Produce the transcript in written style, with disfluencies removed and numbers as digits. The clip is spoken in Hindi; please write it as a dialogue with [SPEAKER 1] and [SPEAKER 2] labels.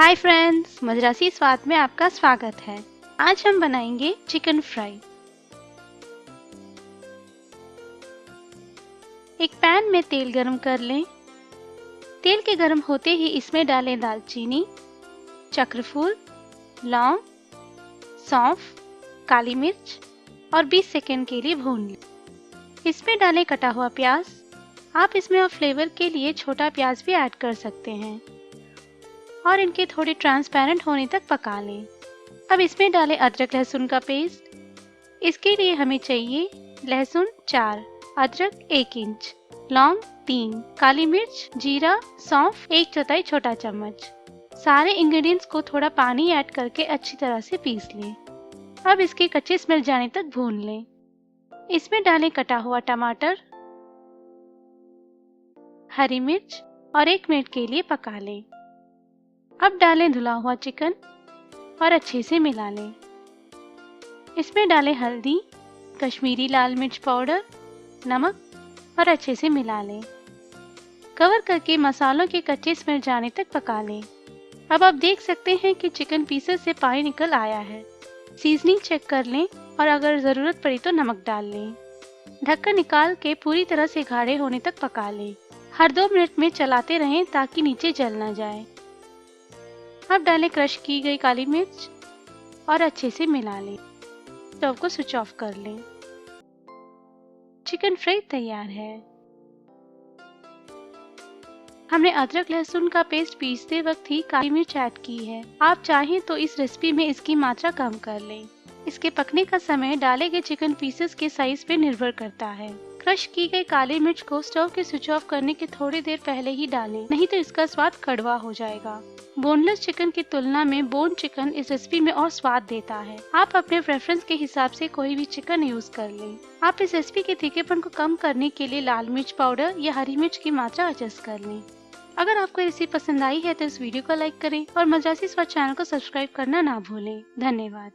[SPEAKER 1] हाय फ्रेंड्स, मदरासी स्वाद में आपका स्वागत है। आज हम बनाएंगे चिकन फ्राई। एक पैन में तेल गरम कर लें। तेल के गरम होते ही इसमें डालें दालचीनी, चक्रफूल, लौंग, सौंफ, काली मिर्च और 20 सेकंड के लिए भून लें। इसमें डालें कटा हुआ प्याज। आप इसमें और फ्लेवर के लिए छोटा प्याज भी ऐड कर सकते हैं और इनके थोड़े ट्रांसपेरेंट होने तक पका लें। अब इसमें डालें अदरक लहसुन का पेस्ट। इसके लिए हमें चाहिए लहसुन 4, अदरक 1 इंच, लौंग 3, काली मिर्च, जीरा, सौंफ 1/4 छोटा चम्मच। सारे इंग्रेडिएंट्स को थोड़ा पानी ऐड करके अच्छी तरह से पीस लें। अब इसके कच्ची स्मेल जाने तक भून लें। इसमें डालें कटा हुआ टमाटर, हरी मिर्च और 1 मिनट के लिए पका लें। अब डालें धुला हुआ चिकन और अच्छे से मिला लें। इसमें डालें हल्दी, कश्मीरी लाल मिर्च पाउडर, नमक और अच्छे से मिला लें। कवर करके मसालों के कच्चे स्मेल जाने तक पका लें। अब आप देख सकते हैं कि चिकन पीसेस से पानी निकल आया है। सीजनिंग चेक कर लें और अगर ज़रूरत पड़ी तो नमक डाल लें। ढक्कन निकाल के पूरी तरह से गाढ़े होने तक पका लें। हर 2 मिनट में चलाते रहें ताकि नीचे जल न जाए। अब डालें क्रश की गई काली मिर्च और अच्छे से मिला लें। स्टोव को स्विच ऑफ कर लें। चिकन फ्राई तैयार है। हमने अदरक लहसुन का पेस्ट पीसते वक्त ही काली मिर्च ऐड की है। आप चाहें तो इस रेसिपी में इसकी मात्रा कम कर लें। इसके पकने का समय डाले गए चिकन पीसेस के साइज पे निर्भर करता है। क्रश की गई काली मिर्च को स्टोव के स्विच ऑफ करने के थोड़ी देर पहले ही डालें, नहीं तो इसका स्वाद कड़वा हो जाएगा। बोनलेस चिकन की तुलना में बोन चिकन इस रेसिपी में और स्वाद देता है। आप अपने प्रेफरेंस के हिसाब से कोई भी चिकन यूज कर लें। आप इस रेसिपी के तीखेपन को कम करने के लिए लाल मिर्च पाउडर या हरी मिर्च की मात्रा एडजस्ट कर लें। अगर आपको रेसिपी पसंद आई है तो इस वीडियो को लाइक करें और मदरासी स्वाद चैनल को सब्सक्राइब करना ना भूलें। धन्यवाद।